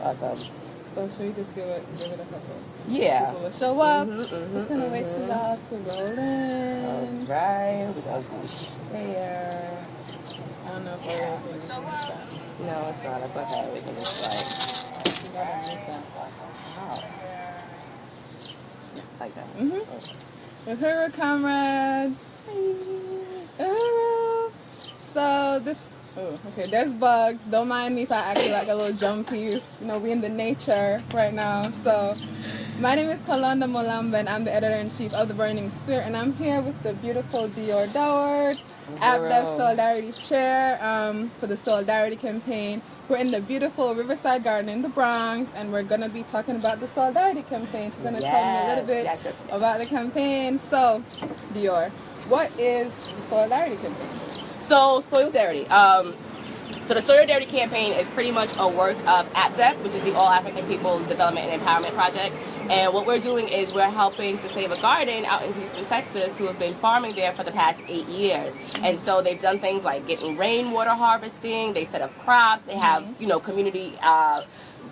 Awesome. So should we just give it a couple? Yeah. People will show up. Just gonna wait for y'all to roll in. All right. We're going to share. I don't know if everything is in the shot. No, it's not. That's okay. We can just You gotta make that. Wow. Like that. Uhuru, comrades. Uhuru. So this. Oh, okay. There's bugs. Don't mind me if I act like a little jumpy. We in the nature right now. So, my name is Kalonda Mulamba, and I'm the editor-in-chief of the Burning Spirit, and I'm here with the beautiful Dior Doward, APDEP SOILdarity Chair for the SOILdarity campaign. We're in the beautiful Riverside Garden in the Bronx, and we're gonna be talking about the SOILdarity campaign. She's gonna tell me a little bit about the campaign. So, Dior, what is the SOILdarity campaign? So, SOILdarity. So the SOILdarity campaign is pretty much a work of APDEP, which is the All African People's Development and Empowerment Project. And what we're doing is we're helping to save a garden out in Houston, Texas, who have been farming there for the past 8 years. And so they've done things like getting rainwater harvesting, they set up crops, they have, community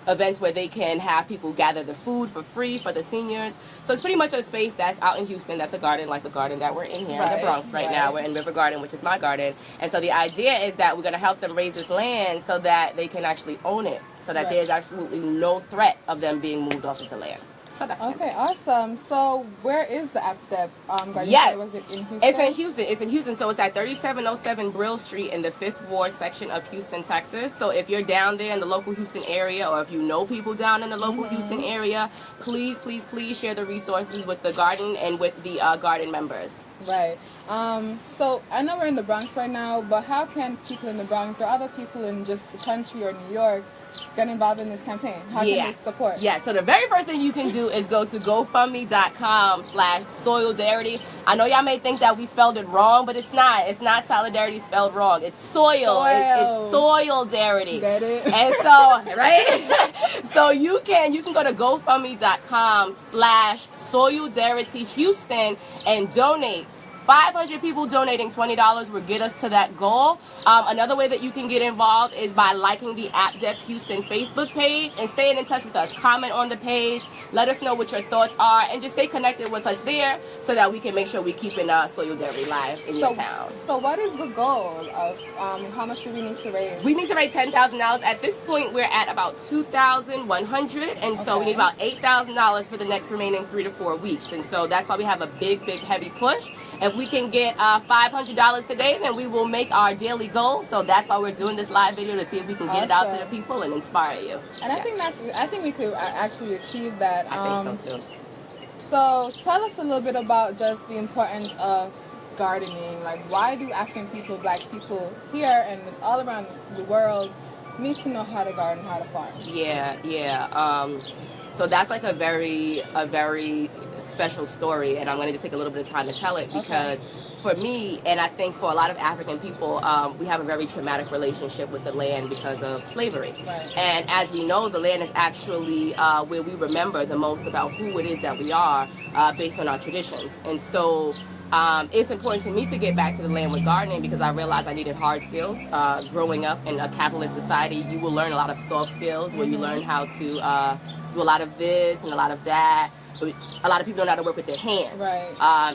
events where they can have people gather the food for free for the seniors. So it's pretty much a space that's out in Houston that's a garden like the garden that we're in here in the Bronx right now. We're in River Garden, which is my garden. And so the idea is that we're going to help them raise this land so that they can actually own it, so that there's absolutely no threat of them being moved off of the land. So that's okay, awesome. So where is the APDEP garden? Yes. Was it in Houston? It's in Houston. It's in Houston. So it's at 3707 Brill Street in the 5th Ward section of Houston, Texas. So if you're down there in the local Houston area, or if you know people down in the local Houston area, please, please, please share the resources with the garden and with the garden members. Right. So I know we're in the Bronx right now, but how can people in the Bronx or other people in just the country or New York get involved in this campaign? How can they support? Yeah, so the very first thing you can do is go to GoFundMe.com/SOILdarity. I know y'all may think that we spelled it wrong, but it's not. It's not solidarity spelled wrong. It's soil. It's SOILdarity. Get it? And so, right? So you can go to GoFundMe.com/SOILdarity Houston and donate. 500 people donating $20 will get us to that goal. Another way that you can get involved is by liking the APDEP Houston Facebook page and staying in touch with us. Comment on the page, let us know what your thoughts are, and just stay connected with us there so that we can make sure we keep SOILdarity live in your town. So what is the goal of how much do we need to raise? We need to raise $10,000. At this point, we're at about $2,100, and so we need about $8,000 for the next remaining 3 to 4 weeks. And so that's why we have a big, big, heavy push. If we can get $500 today, then we will make our daily goal. So that's why we're doing this live video, to see if we can get it out to the people and inspire you. And I think we could actually achieve that. I think so too. So tell us a little bit about just the importance of gardening. Like, why do African people, Black people here and it's all around the world need to know how to garden, how to farm? So that's like a very special story, and I'm going to just take a little bit of time to tell it, because for me, and I think for a lot of African people, we have a very traumatic relationship with the land because of slavery. Right. And as we know, the land is actually where we remember the most about who it is that we are based on our traditions. And so it's important to me to get back to the land with gardening, because I realized I needed hard skills. Growing up in a capitalist society, you will learn a lot of soft skills where you learn how to do a lot of this and a lot of that. But a lot of people don't know how to work with their hands. Right.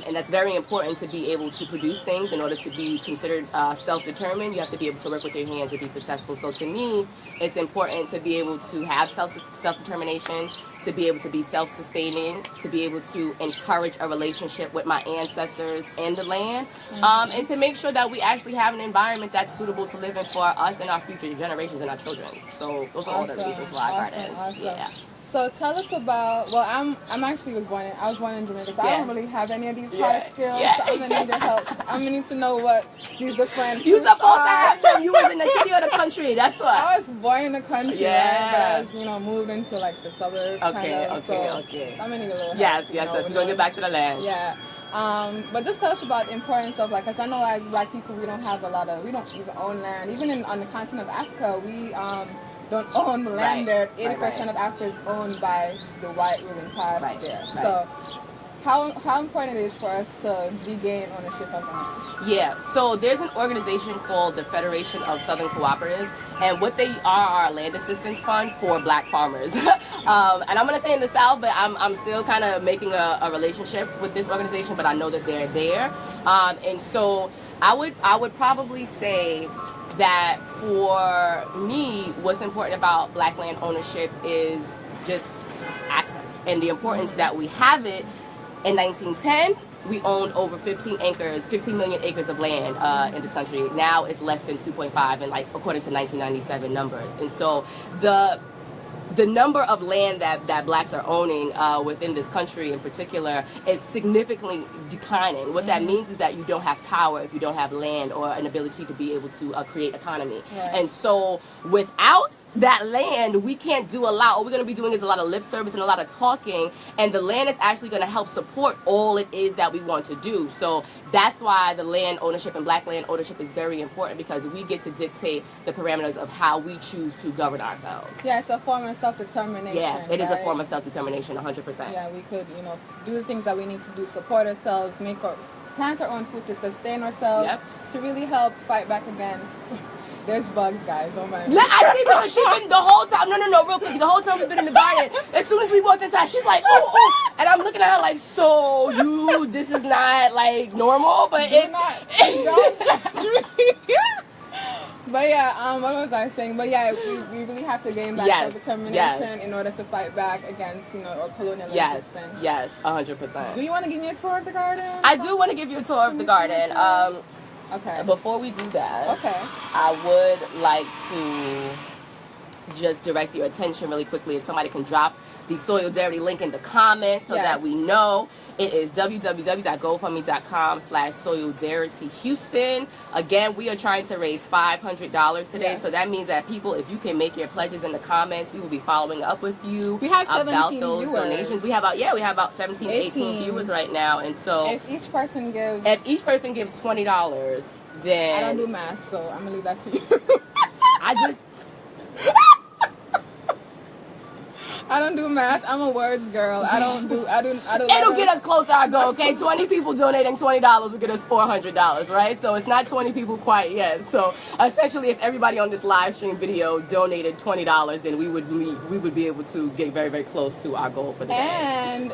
And that's very important to be able to produce things. In order to be considered self-determined, you have to be able to work with your hands to be successful. So to me, it's important to be able to have self-determination, to be able to be self-sustaining, to be able to encourage a relationship with my ancestors and the land, and to make sure that we actually have an environment that's suitable to live in for us and our future generations and our children. So those are all the reasons why I garden. Yeah. So tell us about, well, I was born in Jamaica, so I don't really have any of these hard skills, so I'm going to need your help. I'm going to need to know what these different You supposed to have them. You was in the city or the country, that's what. I was born in the country, right? But I was, moved into like the suburbs, so I'm going to need a little help. Yes, we're going to get back to the land. Yeah. But just tell us about the importance of, like, because I know as Black people, we don't even own land. Even on the continent of Africa, we don't own the land there. 80% of Africa is owned by the white ruling class there. So how important it is for us to regain ownership of land. Yeah, so there's an organization called the Federation of Southern Cooperatives, and what they are a land assistance fund for black farmers. And I'm going to say in the South, but I'm still kind of making a relationship with this organization, but I know that they're there. And so I would probably say that for me, what's important about black land ownership is just access and the importance that we have it. In 1910, we owned over 15 million acres of land in this country. Now it's less than 2.5, and like according to 1997 numbers. And so the number of land that blacks are owning within this country in particular is significantly declining. What that means is that you don't have power if you don't have land or an ability to be able to create economy. Right. And so without that land, we can't do a lot. All we're going to be doing is a lot of lip service and a lot of talking, and the land is actually going to help support all it is that we want to do. So that's why the land ownership and black land ownership is very important, because we get to dictate the parameters of how we choose to govern ourselves. Yeah, it's a form of self-determination. Yes, it is a form of self-determination, 100%. Yeah, we could, do the things that we need to do, support ourselves, plant our own food to sustain ourselves, to really help fight back against. There's bugs, guys. Don't mind. I see, because she's been the whole time. No, real quick. The whole time we've been in the garden. As soon as we walked inside, she's like, oh, and I'm looking at her like, so this is not like normal, but it's not. But yeah, what was I saying? But yeah, we really have to gain back self-determination in order to fight back against, our colonial resistance. Yes, 100%. Do you want to give me a tour of the garden? I do want to give you a tour of the garden. Okay. Before we do that, I would like to just direct your attention really quickly. If somebody can drop the SOILdarity link in the comments so that we know. It is www.gofundme.com/SOILdarityHouston. Again, we are trying to raise $500 today. So that means that people, if you can make your pledges in the comments, we will be following up with you about those donations. We have about 17, 18 viewers right now. And so if each person gives $20, then I don't do math, so I'm gonna leave that to you. I don't do math. I'm a words girl. I don't. It'll get us close to our goal, okay? 20 people donating $20 will get us $400, right? So it's not 20 people quite yet. So essentially, if everybody on this live stream video donated $20, then we would be able to get very, very close to our goal for the day. And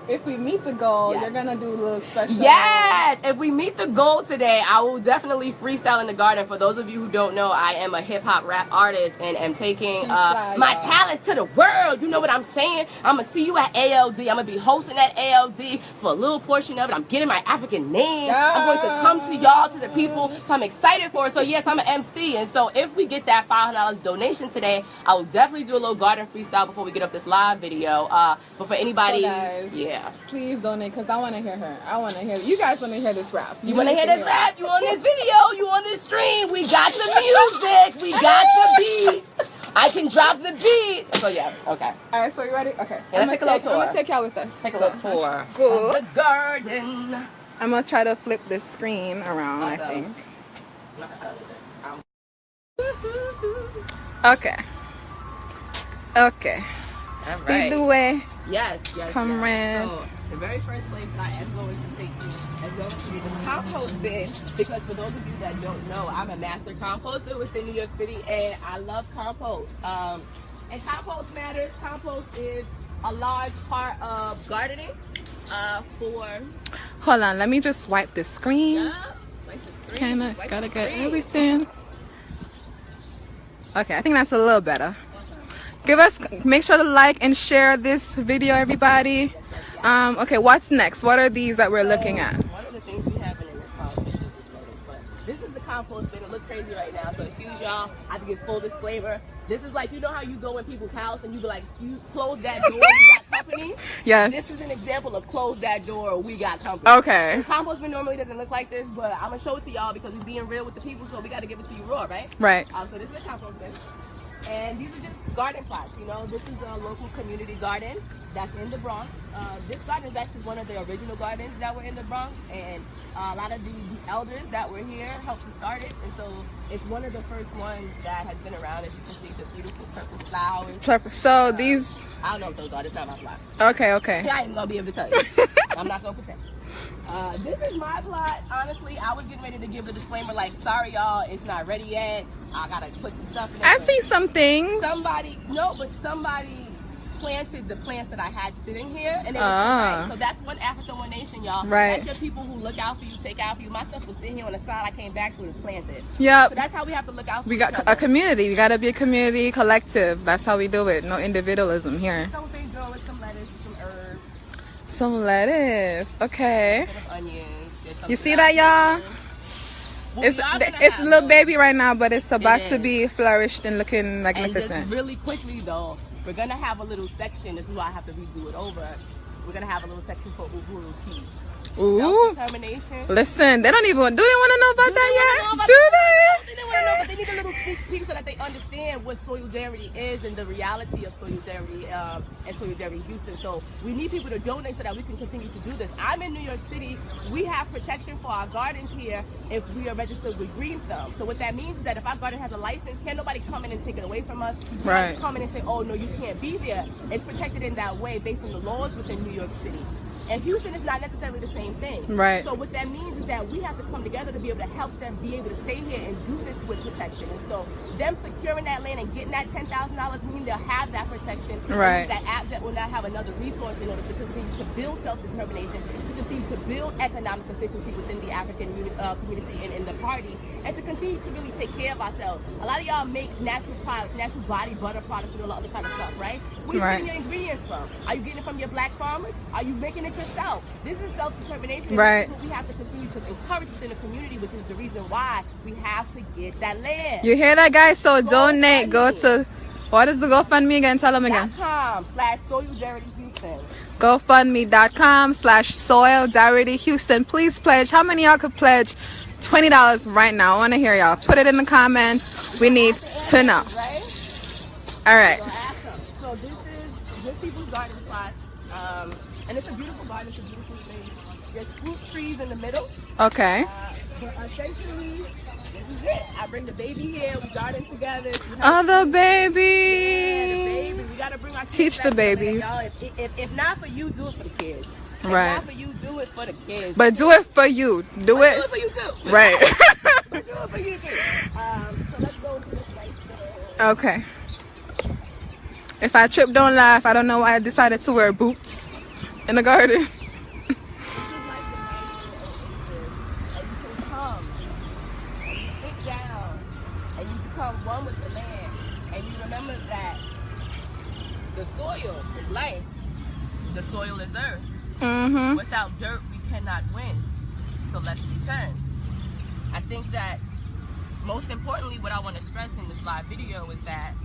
if we meet the goal, you're gonna do a little special. Yes, if we meet the goal today, I will definitely freestyle in the garden. For those of you who don't know, I am a hip hop rap artist and am taking my talents to the world. You know what I'm saying? I'm gonna see you at ALD. I'm gonna be hosting at ALD for a little portion of it. I'm getting my African name. I'm going to come to y'all, to the people. So I'm excited for it. So yes, I'm an MC, and so if we get that $500 donation today, I will definitely do a little garden freestyle before we get up this live video. But for anybody, please donate, because I want to hear her. I want to hear. You guys want to hear this rap. You want to hear this rap? You on this video? You on this stream? We got the music. We got the beats. I can drop the beat. So yeah, okay. All right, so you ready? Okay. Let's take a little tour. I'm gonna take y'all with us. Take a little tour of the garden. I'm gonna try to flip this screen around. I think. Okay. Okay. All right. Lead the way. Yes. Comrade. So, the very first place that I am going to take you is going to be the compost bin, because for those of you that don't know, I'm a master composter within New York City, and I love compost. And compost matters. Compost is a large part of gardening. Hold on, let me just wipe the screen. Wipe the screen. Gotta get everything. Okay, I think that's a little better. Make sure to like and share this video, everybody. Okay, what's next? What are these that we're looking at? One of the things we have in this house is this is the compost bin. It looks crazy right now, so excuse y'all. I have to give full disclaimer. This is like, you know how you go in people's house and you be like, you close that door, we got company? Yes. This is an example of close that door, we got company. Okay. The compost bin normally doesn't look like this, but I'm going to show it to y'all because we're being real with the people, so we got to give it to you raw, right? Right. So this is a compost bin. And these are just garden plots, you know. This is a local community garden that's in the Bronx. This garden is actually one of the original gardens that were in the Bronx, and a lot of the elders that were here helped to start it. And so it's one of the first ones that has been around. As you can see, the beautiful purple flowers. So these... I don't know what those are. That's not my plot. Okay, okay. I ain't going to be able to tell you. I'm not going to pretend. This is my plot. Honestly, I was getting ready to give the disclaimer like, sorry y'all, it's not ready yet. I gotta put some stuff in there. I see some things. Somebody planted the plants that I had sitting here, and it was right. So that's one African, one nation, y'all. Right. That's your people who look out for you, take out for you. My stuff was sitting here on the side. I came back to it and planted. Yep. So that's how we have to look out for we got a community. We gotta be a community collective. That's how we do it. No individualism here. Some things go with some lettuce, some herbs. Some lettuce. Okay. Onions. You see that, y'all? Well, it's a little baby right now, but it's about to be flourished and looking magnificent. And just really quickly though, we're gonna have a little section. This is why I have to redo it over. We're gonna have a little section for Uhuru tea. Ooh. Self-determination. Listen, they don't even. Do they want to know about that yet? Do they? they? They want to know, but they need a little sneak peek so that they understand what SOILdarity is and the reality of SOILdarity and SOILdarity Houston. So we need people to donate so that we can continue to do this. I'm in New York City. We have protection for our gardens here if we are registered with Green Thumb. So what that means is that if our garden has a license, can't nobody come in and take it away from us. Right. Come in and say, oh no, you can't be there. It's protected in that way based on the laws within New York City. And Houston is not necessarily the same thing. Right. So what that means is that we have to come together to be able to help them be able to stay here and do this with protection. And so them securing that land and getting that $10,000 means they'll have that protection. Right. That AppDebt will now have another resource in order to continue to build self-determination, to continue to build economic efficiency within the African community and in the party, and to continue to really take care of ourselves. A lot of y'all make natural products, natural body butter products, and all the other kind of stuff, right? Where are you getting your ingredients from? Are you getting it from your black farmers? Are you making it yourself? This is self-determination. Right. This is what we have to continue to encourage in the community, which is the reason why we have to get that land. You hear that, guys? So donate. Go to, what is the GoFundMe again? Tell them again. .com/SOILdarity Houston. GoFundMe.com/SOILdarity Houston. Please pledge. How many y'all could pledge $20 right now? I want to hear y'all. Put it in the comments. We need to know. All right. So this is Good People's Garden Plot. And it's a beautiful garden. It's a beautiful thing. There's fruit trees in the middle. Okay. But essentially, this is it. I bring the baby here. We garden together. Oh, the baby. Yeah, the baby. We gotta bring our kids. Teach the babies. If not for you, do it for the kids. If right. not for you, do it for the kids. But do it for you. Do it for you too. Right. But do it for you too. So let's go to this right there. Okay. If I trip, don't laugh. I don't know why I decided to wear boots in the garden. This is like the nice little oasis. And you can come and you sit down and you become one with the land. And you remember that the soil is life. The soil is earth. Mm-hmm. Without dirt, we cannot win. So let's return. I think that most importantly, what I want to stress in this live video is that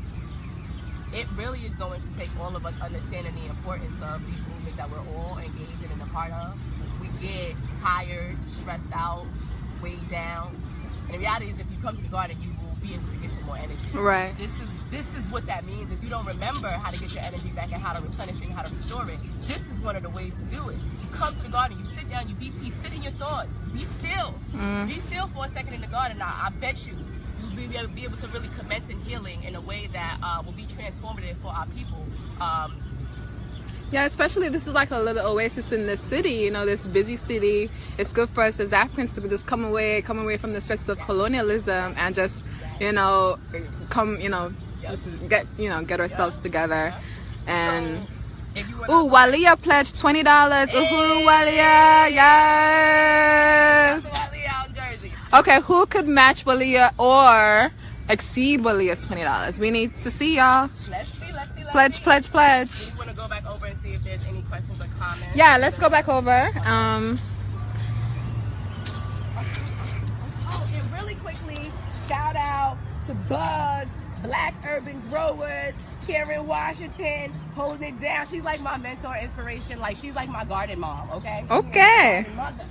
it really is going to take all of us understanding the importance of these movements that we're all engaged in and a part of. We get tired, stressed out, weighed down. And the reality is if you come to the garden, you will be able to get some more energy. Right. This is what that means. If you don't remember how to get your energy back and how to replenish it and how to restore it, this is one of the ways to do it. You come to the garden, you sit down, you be peace, sit in your thoughts, be still. Be still for a second in the garden. Now, I bet you'll be able to really commence in healing in a way that will be transformative for our people. Yeah, especially this is like a little oasis in this city, you know, this busy city. It's good for us as Africans to just come away from the stresses of colonialism and just, you know, just get ourselves together. And ooh, Walia pledged $20. Uhuru Walia, yes. Okay, who could match Walia or exceed Walia's $20? We need to see y'all. Let's see. Pledge. We want to go back over and see if there's any questions or comments. Yeah, let's go back over. And really quickly, shout out to Bugs, Black Urban Growers, Karen Washington, holding it down. She's like my mentor, inspiration. Like she's like my garden mom. Okay. Okay. Mother.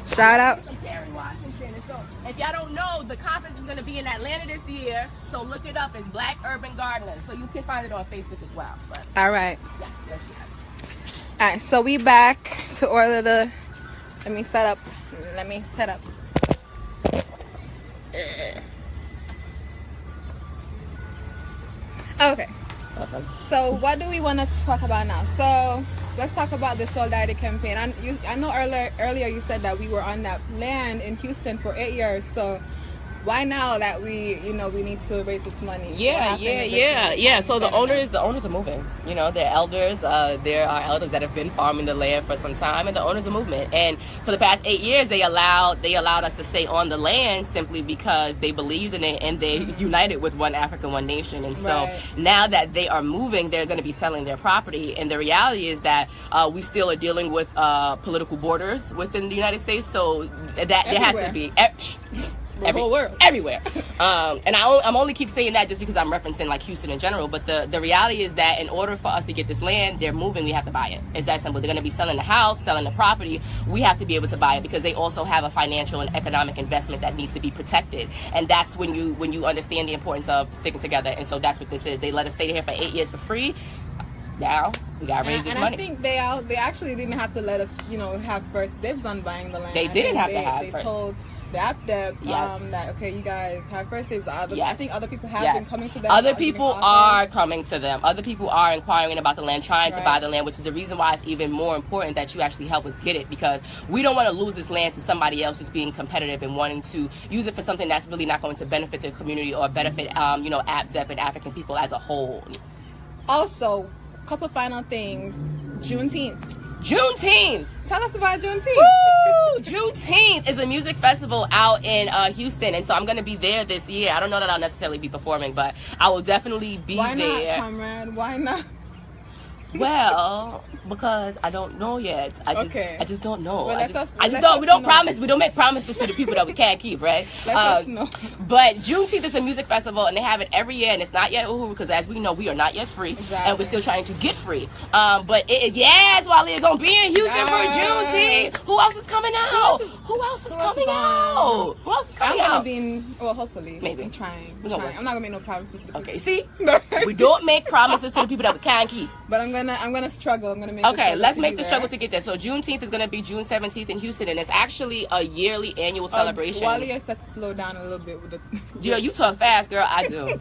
Shout out. Some Karen Washington. And so, if y'all don't know, the conference is going to be in Atlanta this year. So look it up. It's Black Urban Gardeners. So you can find it on Facebook as well. But All right. yes. All right. So we back to order the. Let me set up. Okay. Awesome. So what do we want to talk about now? So let's talk about the SOILdarity campaign. I know earlier you said that we were on that land in Houston for 8 years. So why now that we need to raise this money? Yeah. So the owners are moving. You know, they're elders. There are elders that have been farming the land for some time, and the owners are moving. And for the past 8 years, they allowed us to stay on the land simply because they believed in it and they united with one Africa, one nation. And so now that they are moving, they're going to be selling their property. And the reality is that we still are dealing with political borders within the United States. So that there has to be. The whole world. Everywhere. And I'm only keep saying that just because I'm referencing like Houston in general, but the reality is that in order for us to get this land, they're moving, we have to buy it. It's that simple. They're going to be selling the house, selling the property. We have to be able to buy it because they also have a financial and economic investment that needs to be protected. And that's when you understand the importance of sticking together. And so that's what this is. They let us stay here for 8 years for free. Now we gotta raise this money. I think they actually didn't have to let us, have first dibs on buying the land. They didn't have to have. They told the AppDep that okay, you guys have first dibs. I think other people have been coming to them. Other people are coming to them. Other people are inquiring about the land, trying to buy the land, which is the reason why it's even more important that you actually help us get it, because we don't want to lose this land to somebody else just being competitive and wanting to use it for something that's really not going to benefit the community or benefit AppDep and African people as a whole. Also, a couple final things. Juneteenth. Tell us about Juneteenth. Woo! Juneteenth is a music festival out in Houston, and so I'm going to be there this year. I don't know that I'll necessarily be performing, but I will definitely be there. Why not, comrade? Why not? Well, because I don't know yet. I just don't know. Well, we don't promise. We don't make promises to the people that we can't keep, right? Let us know. But Juneteenth is a music festival, and they have it every year, and it's not yet uhuru, because as we know, we are not yet free, and we're still trying to get free. But Wally gonna be in Houston for Juneteenth. Who else is coming out? Who else is coming out? I'm gonna be hopefully. Maybe. I'm trying. I'm not gonna make no promises to the people. Okay, see? We don't make promises to the people that we can't keep. But I'm gonna struggle. I'm gonna make. Okay, let's make the struggle to get there. So Juneteenth is gonna be June 17th in Houston, and it's actually a yearly annual celebration. Wally, I said to slow down a little bit with the. You talk fast, girl. I do.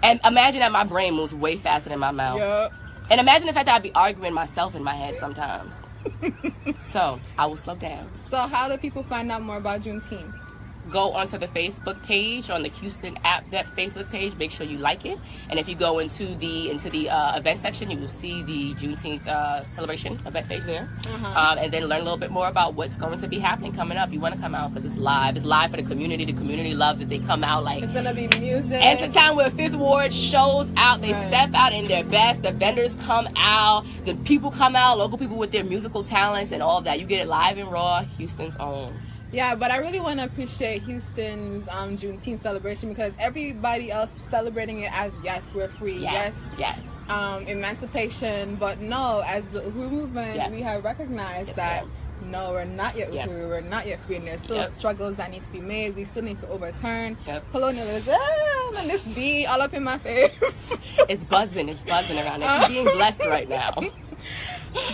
And imagine that my brain moves way faster than my mouth. Yep. And imagine the fact that I'd be arguing myself in my head sometimes. So I will slow down. So how do people find out more about Juneteenth? Go onto the Facebook page, on the Houston AppDep Facebook page. Make sure you like it. And if you go into the event section, you will see the Juneteenth celebration event page there. And then learn a little bit more about what's going to be happening coming up. You want to come out because it's live. It's live for the community. The community loves it. They come out like it's gonna be music. And it's a time where Fifth Ward shows out. They step out in their best. The vendors come out. The people come out. Local people with their musical talents and all of that. You get it live and raw. Houston's own. Yeah, but I really want to appreciate Houston's Juneteenth celebration because everybody else is celebrating it as yes, we're free, yes, emancipation. But no, as the Uhuru movement, we have recognized that no, we're not yet Uhuru, we're not yet free, and there's still struggles that need to be made. We still need to overturn colonialism. And this bee all up in my face. It's buzzing around. She's being blessed right now.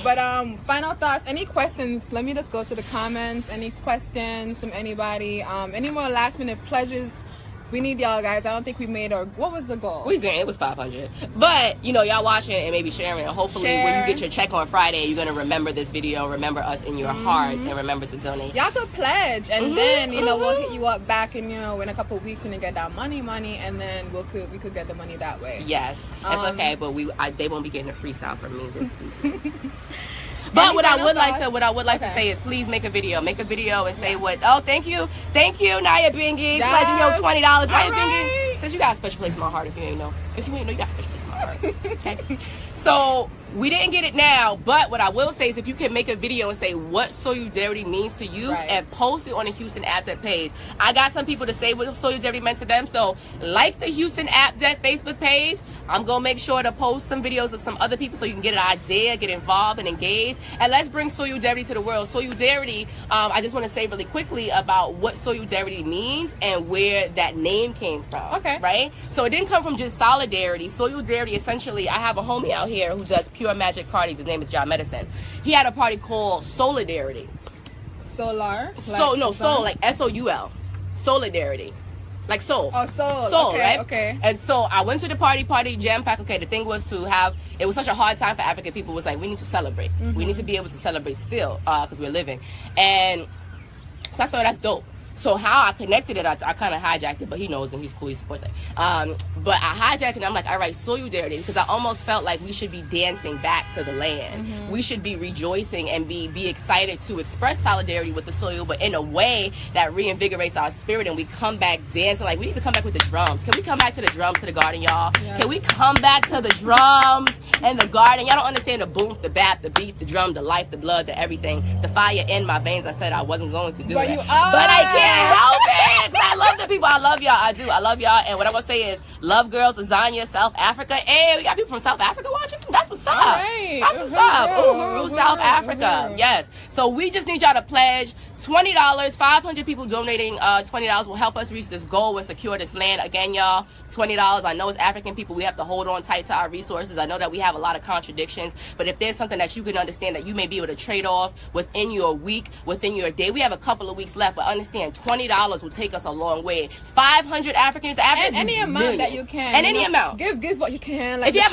But final thoughts, any questions? Let me just go to the comments. Any questions from anybody? Any more last minute pledges? We need y'all guys. I don't think we made what was the goal? We didn't. It was 500. But y'all watching and maybe sharing. And hopefully when you get your check on Friday, you're gonna remember this video, remember us in your hearts, and remember to donate. Y'all could pledge, and then we'll hit you up back in in a couple of weeks when you get that money, and then we could get the money that way. Yes, it's okay. But they won't be getting a freestyle from me this week. But what I would like to say is please make a video and say thank you Naya Bingy, pledging your $20. Naya Bingy, since you got a special place in my heart. If you ain't know, you got a special place in my heart. Okay. So we didn't get it now, but what I will say is if you can make a video and say what SOILdarity means to you and post it on the Houston AppDev page. I got some people to say what SOILdarity meant to them, so like the Houston AppDev Facebook page. I'm going to make sure to post some videos of some other people so you can get an idea, get involved and engage, and let's bring SOILdarity to the world. SOILdarity, I just want to say really quickly about what SOILdarity means and where that name came from. Okay. Right? So it didn't come from just solidarity. SOILdarity, essentially, I have a homie out here who does pure magic parties. His name is John Medicine. He had a party called SOILdarity. Solar? Soul, like S-O-U-L. SOILdarity. Like soul. Oh, soul. Soul, okay, right? Okay. And so I went to the party, jam pack. Okay, the thing was to have, it was such a hard time for African people. It was like, we need to celebrate. We need to be able to celebrate still, because we're living. And so I thought that's dope. So how I connected it, I kind of hijacked it, but he knows and he's cool, he supports it. But I hijacked it and I'm like, all right, SOILdarity, because I almost felt like we should be dancing back to the land. We should be rejoicing and be excited to express solidarity with the soil, but in a way that reinvigorates our spirit and we come back dancing. Like, we need to come back with the drums. Can we come back to the drums to the garden, y'all? Yes. Can we come back to the drums and the garden? Y'all don't understand the boom, the bap, the beat, the drum, the life, the blood, the everything, the fire in my veins. I said I wasn't going to do it. But I can't help it. I love the people. I love y'all. I do. I love y'all. And what I'm going to say is, love girls, lasagna, South Africa. Hey, we got people from South Africa watching. That's what's up. Right. That's what's up. Uhuru, South Africa. Yes. So we just need y'all to pledge $20. 500 people donating $20 will help us reach this goal and secure this land. Again, y'all, $20. I know as African people, we have to hold on tight to our resources. I know that we have a lot of contradictions, but if there's something that you can understand that you may be able to trade off within your week, within your day, we have a couple of weeks left, but understand $20 will take us a long way. 500 Africans, the Africans, and any amount that you can, and any amount. Give what you can. Like if you have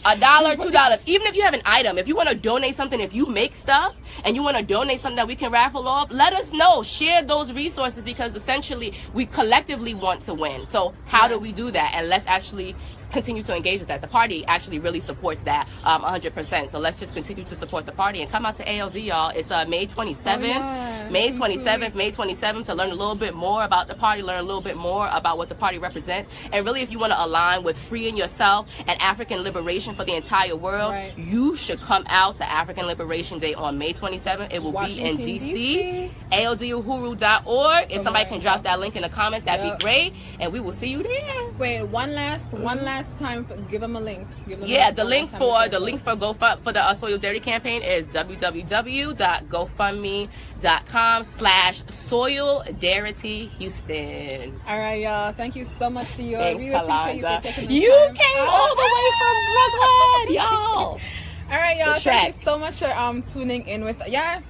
$1, $2, even if you have an item, if you want to donate something, if you make stuff and you want to donate something that we can raffle off, let us know. Share those resources, because essentially we collectively want to win. So how do we do that? And let's actually continue to engage with that. The party actually really supports that 100%. So let's just continue to support the party and come out to ALD, y'all. It's May 27th. May 27th to learn a little bit more about the party, learn a little bit more about what the party represents. And really, if you want to align with freeing yourself and African liberation for the entire world, you should come out to African Liberation Day on May 27th. It will be in DC. ALDUhuru.org. If somebody can drop that link in the comments, that'd be great. And we will see you there. Wait, one last time, give them a link. The link for the SOILdarity campaign is www.gofundme.com/SOILdarity Houston. All right, y'all. Thank you so much, Dior. Thanks, we appreciate you for taking the You time. came all the way from Brooklyn, y'all. All right, y'all. Thank you so much for tuning in with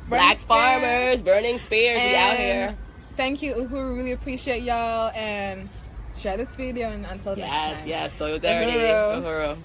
Black Farmers, Burning Spears. We out here. Thank you, Uhuru. Really appreciate y'all, and share this video, and until next time. Yes, SOILdarity. Uhuru.